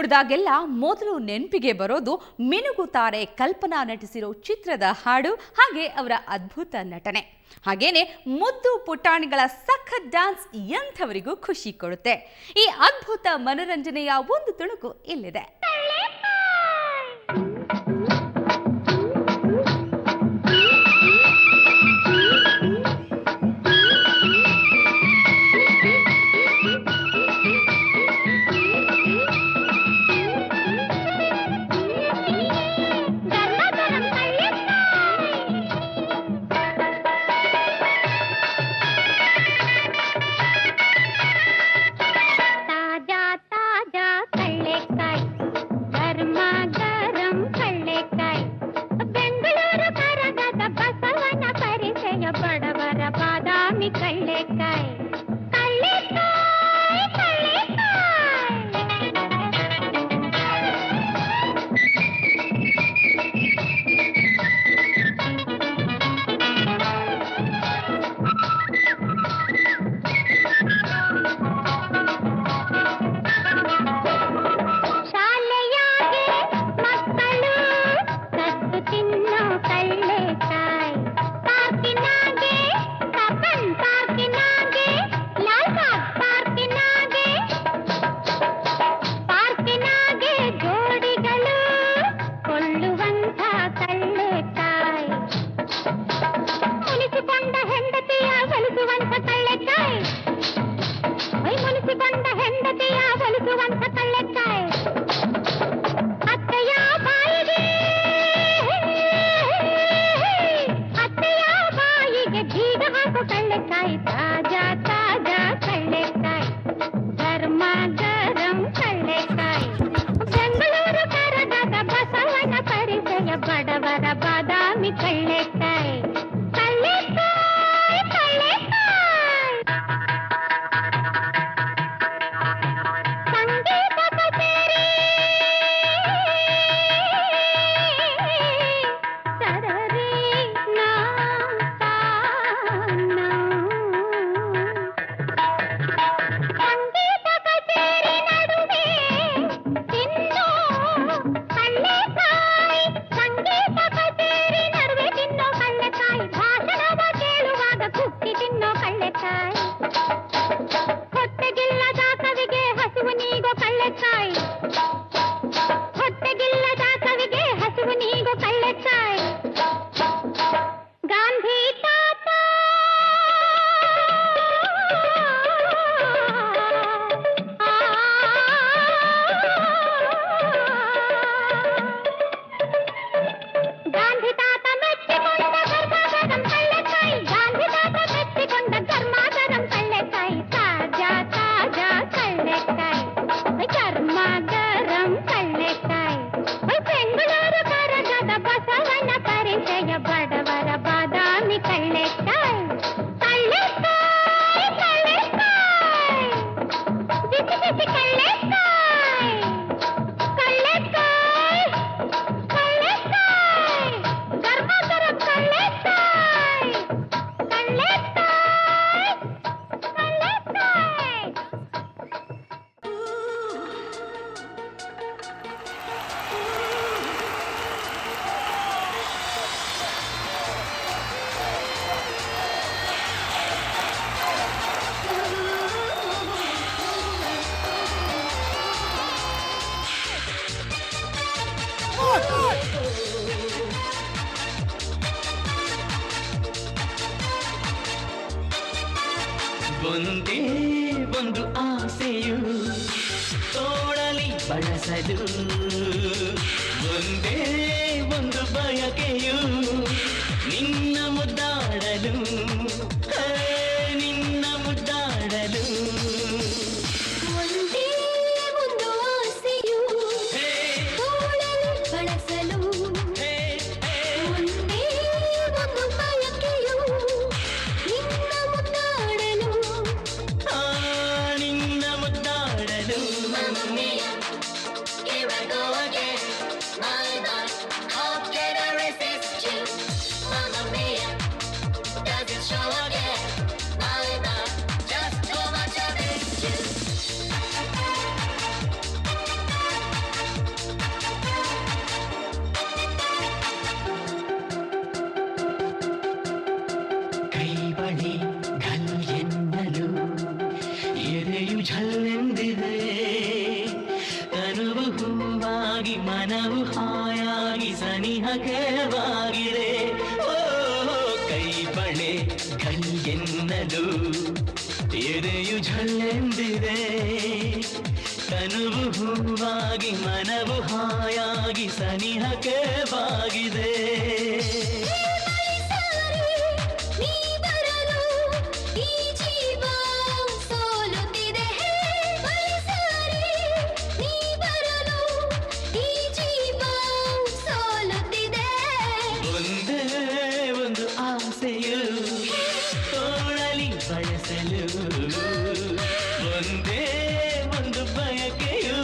ನೋಡಿದಾಗೆಲ್ಲ ಮೊದಲು ನೆನಪಿಗೆ ಬರೋದು ಮಿನುಗುತ್ತಾರೆ ಕಲ್ಪನಾ ನಟಿಸಿರೋ ಚಿತ್ರದ ಹಾಡು, ಹಾಗೆ ಅವರ ಅದ್ಭುತ ನಟನೆ. ಹಾಗೇನೆ ಮುದ್ದು ಪುಟಾಣಿಗಳ ಸಖತ್ ಡ್ಯಾನ್ಸ್ ಎಂಥವರಿಗೂ ಖುಷಿ ಕೊಡುತ್ತೆ. ಈ ಅದ್ಭುತ ಮನರಂಜನೆಯ ಒಂದು ತುಣುಕು ಇಲ್ಲಿದೆ. ಒಂದೇ ಒಂದು ಆಸೆಯು ತೋಳಲಿ ಬಳಸಲು, ಒಂದೇ ಒಂದು ಬಯಕೆಯು ನಿನ್ನ ಮುದ್ದಾಡಲು, ನಿನ್ನ ಮುದ್ದಾಡಲು. ಒಂದೇ ಒಂದು ಆಸೆಯು ತೋಳಲಿ ಬಳಸಲು, ಒಂದೇ ಒಂದು ಬಯಕೆಯು ನಿನ್ನ ಮುದ್ದಾಡಲು, ನಿನ್ನ ಮುದ್ದಾಡಲು. Here I go again, my God, how can I resist you, Mamma Mia. ಸನಿಹಕವಾಗಿದೆ ಓ ಕೈ ಬಳೆ ಘಲ್ ಎನ್ನಲು ಎದೆಯು ಝಲ್ಲೆಂದಿದೆ ತನುವು ಹೂವಾಗಿ ಮನವು ಹಾಯಾಗಿ ಸನಿಹಕವಾಗಿದೆ ನೀ ಬರಲು ಈ ಜೀವ ಸೋಲುತ್ತಿದೆ ಬಲಿಸಾರಿ ನೀ ಬರಲು ಈ ಜೀವ ಸೋಲುತ್ತಿದೆ ಒಂದೇ ಒಂದು ಆಸೆಯು ತೋಳಲಿ ಬಳಸಲು ಒಂದೇ ಒಂದು ಬಯಕೆಯು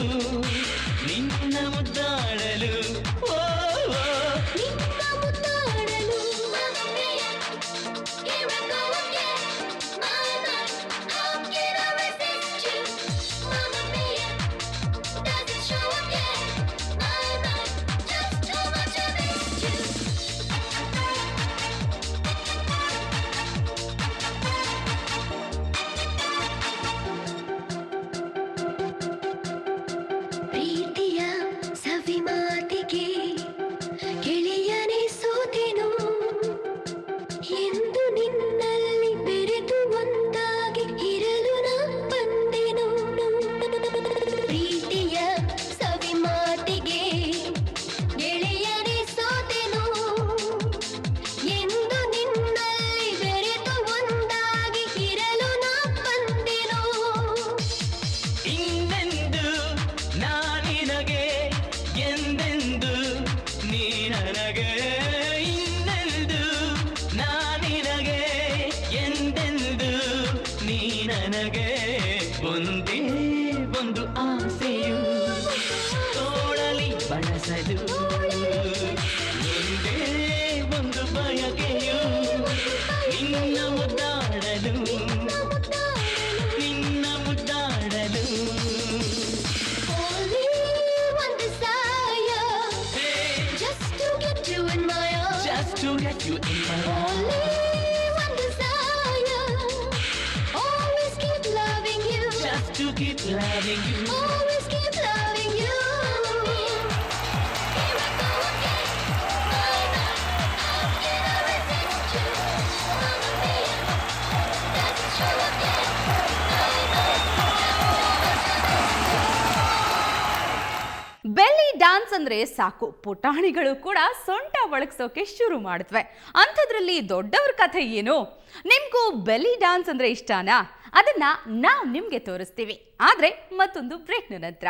ನಿನ್ನ ಮುದ್ದಾಡಲು ಓ ಓ. ನಿನ್ನ ಮುದ್ದಾಡಲು Here I go again, Mama, how can I resist you? Mamma mia, does it show again? Mama, just too much I missed you. ಪ್ರೀತಿಯ ಸವಿ ಮಾತಿಗೆ ಗೆಳೆಯನೇ ಸೋತೆನು ಎಂದು ನಿನ್ನಲ್ಲಿ ಬೆರೆತು ಒಂದಾಗಿ ಇರಲು ನಾ ಬಂದೆನು ಪ್ರೀತಿಯ ಸವಿ ಮಾತಿಗೆ ಗೆಳೆಯನೇ ಸೋತೆನು ಎಂದು ನಿನ್ನಲ್ಲಿ ಬೆರೆತು ಒಂದಾಗಿ ಇರಲು ನಾ ಬಂದೆನು ಇನ್ನೆಂದು ನಾನಿನಗೆ ಎಂದೆಂದು ನೀ ನನಗೆ ಇನ್ನೆಂದು ನಾನಿನಗೆ ಎಂದೆಂದು ನೀ ನನಗೆ ಒಂದೇ ಒಂದು ಆಸೆಯು ತೋಳಲಿ ಬಳಸಲು ಒಂದೇ ಒಂದು ಬಯಕೆಯು ನಿನ್ನ ಮುದ್ದಾಡಲು ನಿನ್ನ ಮುದ್ದಾಡಲು Only one desire, Hey, just to get you in my arms. just to get you in my arms. Only one desire, always keep loving you. Just to keep loving you. Always keep loving you. Here I go again, Mama, how can I resist you? Mamma mia, does it show again? Belly dance ಅಂದ್ರೆ ಸಾಕು, ಪುಟಾಣಿಗಳು ಕೂಡ ಸೊಂಟ ಬಳಗ್ಸೋಕೆ ಶುರು ಮಾಡಿದ್ವೆ. ಅಂಥದ್ರಲ್ಲಿ ದೊಡ್ಡವ್ರ ಕಥೆ ಏನು? ನಿಮ್ಗೂ ಬೆಲ್ಲಿ ಡ್ಯಾನ್ಸ್ ಅಂದ್ರೆ ಇಷ್ಟನಾ? ಅದನ್ನ ನಾವು ನಿಮ್ಗೆ ತೋರಿಸ್ತೀವಿ, ಆದ್ರೆ ಮತ್ತೊಂದು ಬ್ರೇಕ್ನ ನಂತರ.